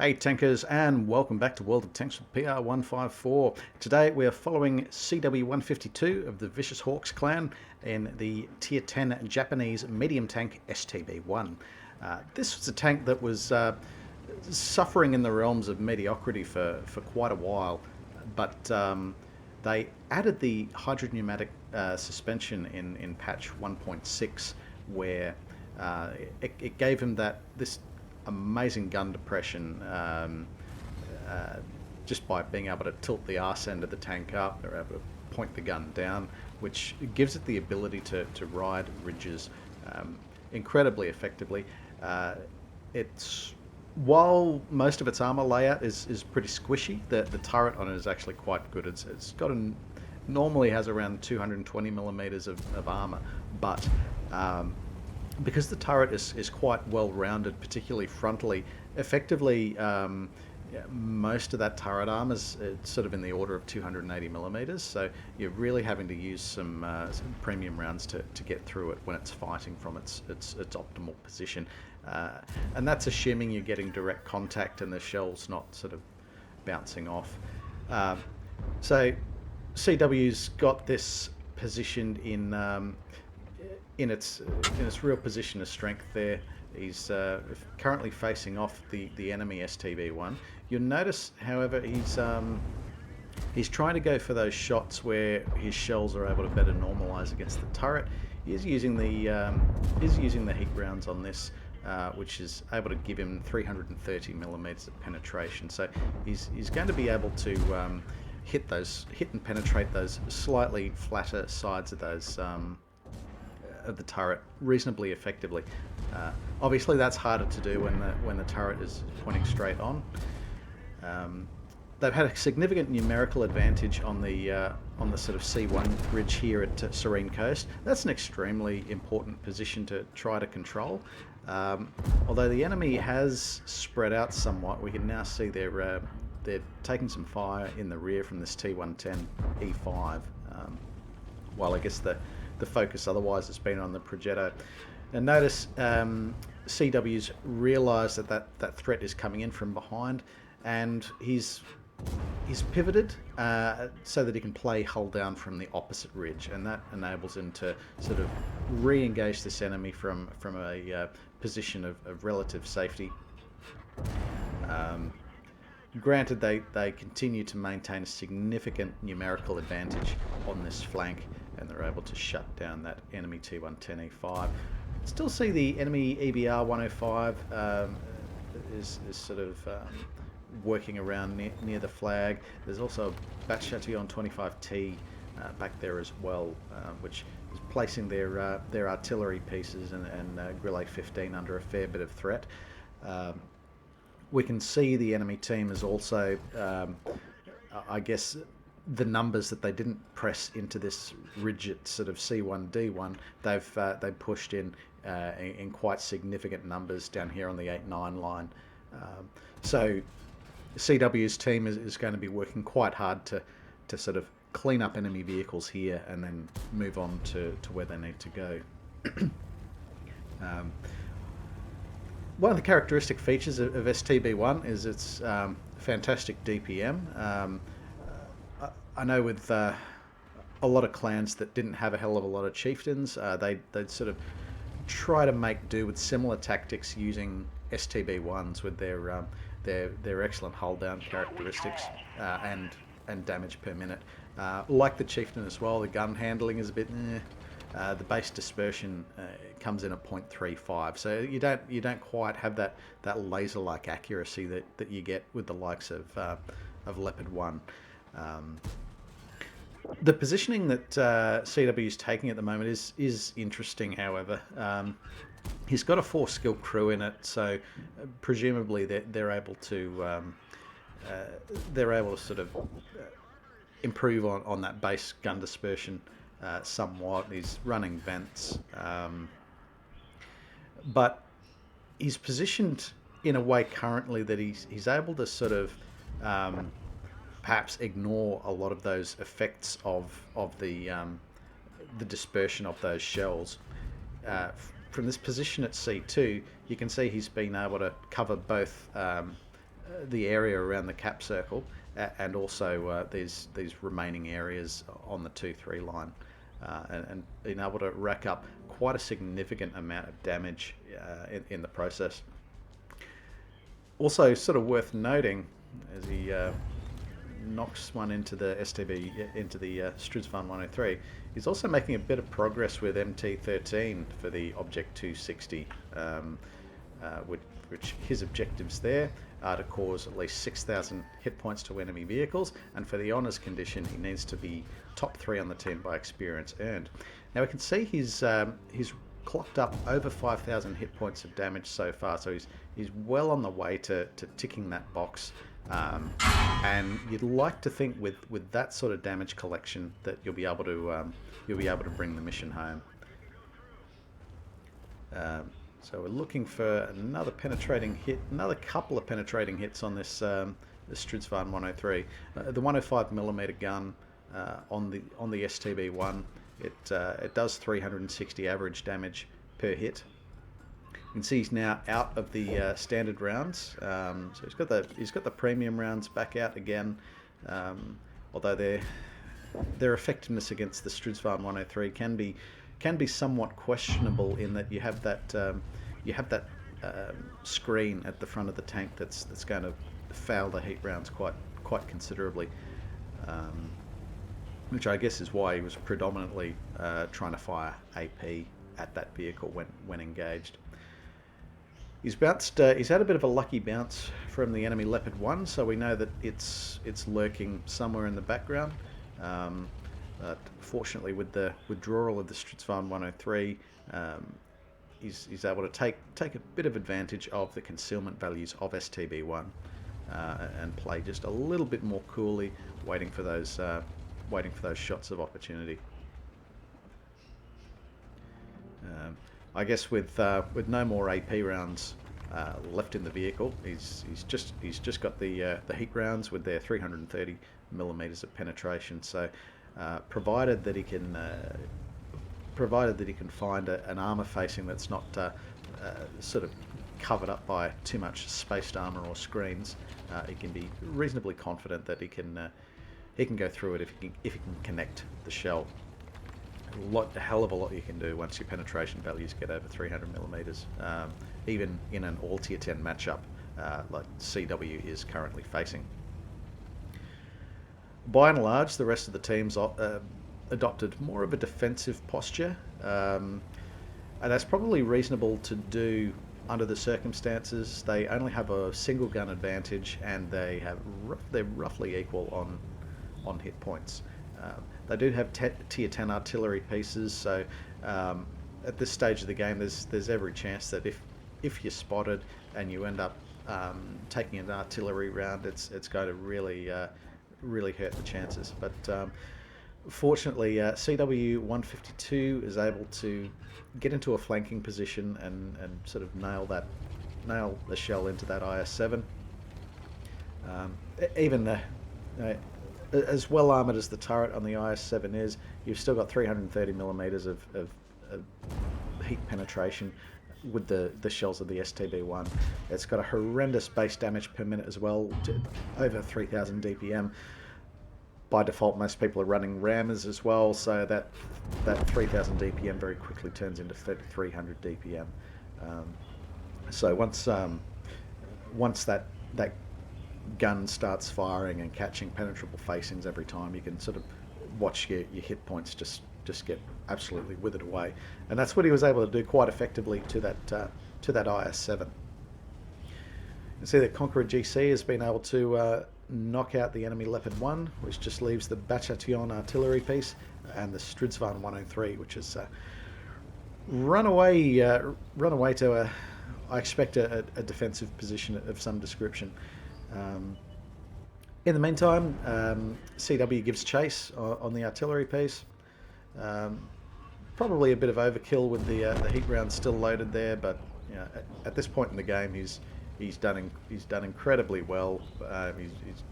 Hey tankers, and welcome back to World of Tanks with PR154. Today we are following CW152 of the Vicious Hawks clan in the Tier 10 Japanese medium tank STB-1. This was a tank that was suffering in the realms of mediocrity for quite a while, but they added the hydropneumatic suspension in patch 1.6, where it gave him this amazing gun depression just by being able to tilt the arse end of the tank up. They're able to point the gun down, which gives it the ability to ride ridges incredibly effectively. While most of its armor layout is pretty squishy, the turret on it is actually quite good. It's got normally has around 220 millimeters of armor, but because the turret is quite well rounded, particularly frontally, effectively most of that turret armor is sort of in the order of 280 millimeters. So you're really having to use some premium rounds to get through it when it's fighting from its optimal position, and that's assuming you're getting direct contact and the shell's not sort of bouncing off. So CW's got this positioned in its real position of strength there. He's currently facing off the enemy STB-1. You'll notice, however, he's trying to go for those shots where his shells are able to better normalize against the turret. He's using the heat rounds on this, which is able to give him 330 millimeters of penetration. So he's going to be able to hit and penetrate those slightly flatter sides of those of the turret reasonably effectively. Obviously that's harder to do when the turret is pointing straight on. They've had a significant numerical advantage on the sort of C1 ridge here at Serene Coast. That's an extremely important position to try to control. Although the enemy has spread out somewhat, we can now see they're taking some fire in the rear from this T110 E5, while I guess the focus otherwise has been on the Progetto. And notice CW's realised that threat is coming in from behind, and he's pivoted so that he can play hull down from the opposite ridge, and that enables him to sort of re-engage this enemy from a position of relative safety. Granted, they continue to maintain a significant numerical advantage on this flank, and they're able to shut down that enemy T110E5. Still see the enemy EBR 105 is sort of working around near the flag. There's also a Batchation 25T back there as well, which is placing their artillery pieces and Grille 15 under a fair bit of threat. We can see the enemy team is also, I guess, the numbers that they didn't press into this rigid sort of C1D1, they've pushed in quite significant numbers down here on the 8-9 line. So CW's team is going to be working quite hard to sort of clean up enemy vehicles here and then move on to where they need to go. One of the characteristic features of STB-1 is its fantastic DPM. I know with a lot of clans that didn't have a hell of a lot of chieftains, they'd sort of try to make do with similar tactics using STB-1s with their excellent hull down characteristics and damage per minute. Like the chieftain as well, the gun handling is a bit the base dispersion comes in at 0.35, so you don't quite have that laser-like accuracy that you get with the likes of Leopard 1. The positioning that CW is taking at the moment is interesting. However, he's got a 4-skill crew in it, so presumably they're able to sort of improve on that base gun dispersion somewhat. He's running vents, but he's positioned in a way currently that he's able to sort of perhaps ignore a lot of those effects of the dispersion of those shells. From this position at C2, you can see he's been able to cover both the area around the cap circle, and also these remaining areas on the 2-3 line, and being able to rack up quite a significant amount of damage in the process. Also, sort of worth noting, as he knocks one into the STB, into the Stridsvan 103, he's also making a bit of progress with MT-13 for the Obj.260, which his objectives there are to cause at least 6,000 hit points to enemy vehicles, and for the honours condition he needs to be top 3 on the team by experience earned. Now we can see he's clocked up over 5,000 hit points of damage so far, so he's well on the way to ticking that box. And you'd like to think with that sort of damage collection that you'll be able to bring the mission home. So we're looking for another penetrating hit, another couple of penetrating hits on this Stridsvan 103. The 105mm gun on the STB-1, it does 360 average damage per hit. You can see he's now out of the standard rounds, so he's got the premium rounds back out again. Although their effectiveness against the Stridsvan 103 can be somewhat questionable in that you have that screen at the front of the tank that's going to foul the heat rounds quite considerably. Which I guess is why he was predominantly trying to fire AP at that vehicle when engaged. He's had a bit of a lucky bounce from the enemy Leopard 1, so we know that it's lurking somewhere in the background. But fortunately, with the withdrawal of the Stridsvan 103, he's able to take a bit of advantage of the concealment values of STB-1 and play just a little bit more coolly, waiting for those shots of opportunity. I guess with no more AP rounds left in the vehicle, he's just got the heat rounds with their 330mm of penetration. So provided that he can find an armor facing that's not sort of covered up by too much spaced armor or screens, he can be reasonably confident that he can go through it if he can connect the shell. A hell of a lot you can do once your penetration values get over 300mm, even in an all tier 10 matchup like CW is currently facing. By and large, the rest of the teams adopted more of a defensive posture, and that's probably reasonable to do under the circumstances. They only have a single gun advantage, and they're roughly equal on hit points. They do have tier 10 artillery pieces, so at this stage of the game there's every chance that if you're spotted and you end up taking an artillery round, it's going to really hurt the chances. But fortunately, CW152 is able to get into a flanking position and sort of nail the shell into that IS-7. Even as well armoured as the turret on the IS-7 is, you've still got 330mm of heat penetration with the shells of the STB-1. It's got a horrendous base damage per minute as well, to over 3,000 DPM. By default, most people are running rammers as well, so that 3,000 DPM very quickly turns into 3,300 DPM. So once that gun starts firing and catching penetrable facings every time, you can sort of watch your hit points just get absolutely withered away, and that's what he was able to do quite effectively to that IS-7. You see that Conqueror GC has been able to knock out the enemy Leopard 1, which just leaves the Bachation artillery piece and the Stridsvan 103, which is run away to I expect a defensive position of some description. In the meantime, CW gives chase on the artillery piece. Probably a bit of overkill with the heat round still loaded there, but you know, at this point in the game, he's done incredibly well.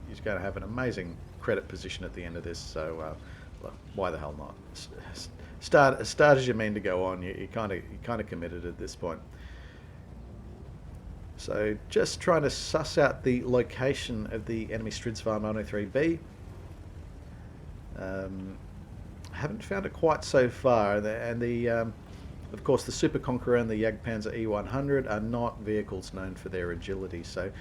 He's going to have an amazing credit position at the end of this. So why the hell not? Start as you mean to go on. You kind of committed at this point. So just trying to suss out the location of the enemy Stridsfarm 103B. Haven't found it quite so far, and of course the Super Conqueror and the Jagdpanzer E100 are not vehicles known for their agility, so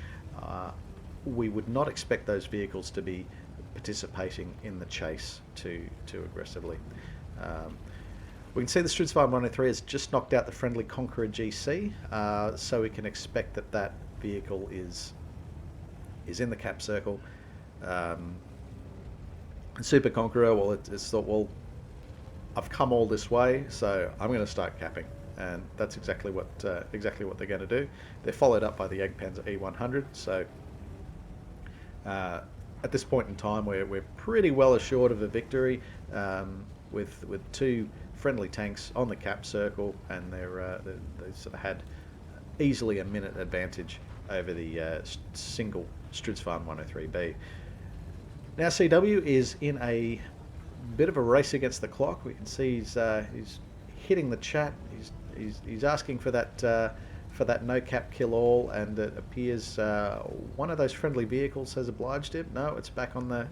we would not expect those vehicles to be participating in the chase too aggressively. We can see the Stridsfarm 103 has just knocked out the friendly Conqueror GC, so we can expect that that vehicle is in the cap circle. Super Conqueror, well, it's thought, well, I've come all this way, so I'm going to start capping, and that's exactly what they're going to do. They're followed up by the Jagdpanzer E100, so at this point in time, we're pretty well assured of a victory, with two friendly tanks on the cap circle, and they sort of had easily a minute advantage over the single Stridsfarm 103B. Now CW is in a bit of a race against the clock. We can see he's hitting the chat. He's asking for that no cap kill all, and it appears one of those friendly vehicles has obliged him. No, it's back on the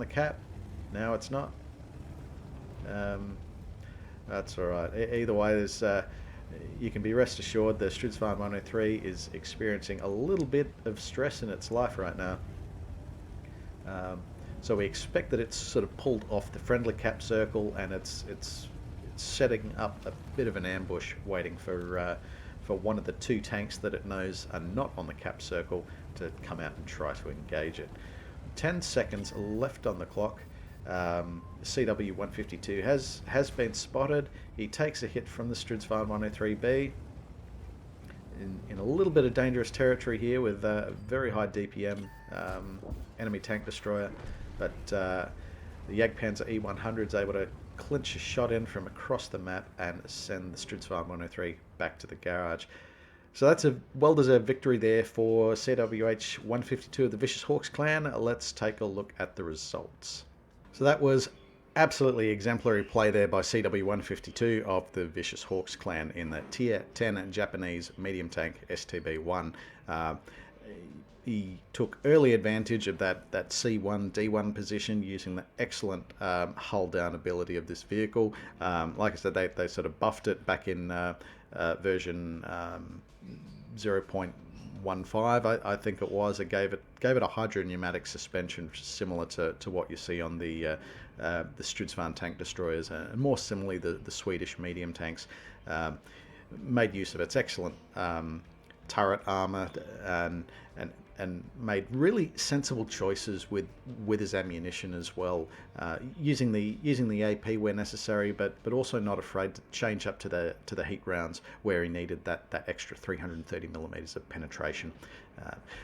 cap. Now it's not. That's all right. Either way, there's you can be rest assured the Stridsfarm 103 is experiencing a little bit of stress in its life right now. So we expect that it's sort of pulled off the friendly cap circle, and it's setting up a bit of an ambush, waiting for one of the two tanks that it knows are not on the cap circle to come out and try to engage it. 10 seconds left on the clock. CW152 has been spotted. He takes a hit from the Stridsfarm 103B. In a little bit of dangerous territory here with a very high DPM enemy tank destroyer, but the Jagdpanzer E100 is able to clinch a shot in from across the map and send the Stridsfarm 103 back to the garage. So that's a well-deserved victory there for CWH152 of the Vicious Hawks clan. Let's take a look at the results. So that was absolutely exemplary play there by CW152 of the Vicious Hawks clan in the Tier 10 Japanese medium tank STB-1. He took early advantage of that C1, D1 position using the excellent hull down ability of this vehicle. Like I said, they sort of buffed it back in version 0.15, I think it was. It gave it a hydropneumatic suspension, which is similar to what you see on the Stridsfarm tank destroyers, and more similarly the Swedish medium tanks. Made use of its excellent turret armor and made really sensible choices with his ammunition as well, using the AP where necessary, but also not afraid to change up to the heat rounds where he needed that extra 330 millimeters of penetration.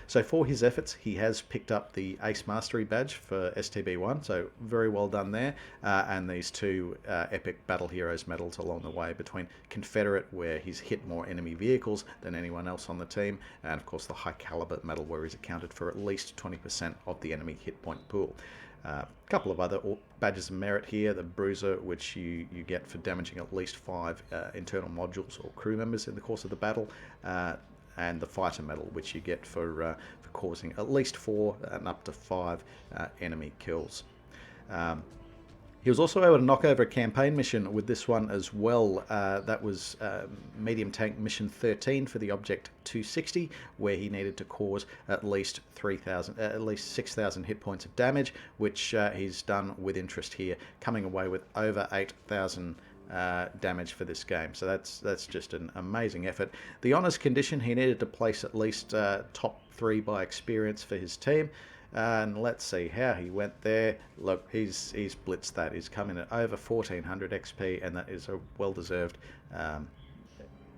So for his efforts, he has picked up the Ace Mastery badge for STB-1, so very well done there, and these two epic Battle Heroes medals along the way between Confederate, where he's hit more enemy vehicles than anyone else on the team, and of course the High Calibre medal, where he's accounted for at least 20% of the enemy hit point pool. A couple of other badges of merit here: the Bruiser, which you get for damaging at least 5 internal modules or crew members in the course of the battle, and the Fighter medal, which you get for causing at least 4 and up to 5 enemy kills. He was also able to knock over a campaign mission with this one as well. That was medium tank mission 13 for the Obj.260, where he needed to cause at least 6,000 hit points of damage, which he's done with interest here, coming away with over 8,000 damage for this game. So that's just an amazing effort. The honours condition, he needed to place at least top 3 by experience for his team. And let's see how he went there. Look, he's blitzed that. He's come in at over 1400 XP, and that is a well-deserved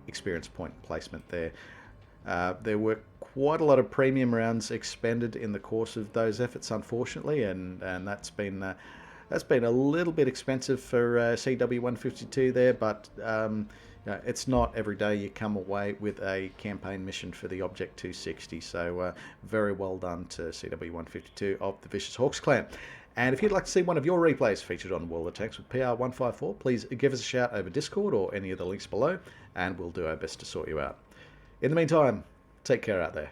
experience point placement there. There were quite a lot of premium rounds expended in the course of those efforts, unfortunately, and that's been a little bit expensive for CW152 there, but it's not every day you come away with a campaign mission for the Obj.260, so very well done to CW152 of the Vicious Hawks clan. And if you'd like to see one of your replays featured on World of Tanks with PR154, please give us a shout over Discord or any of the links below, and we'll do our best to sort you out. In the meantime, Take care out there.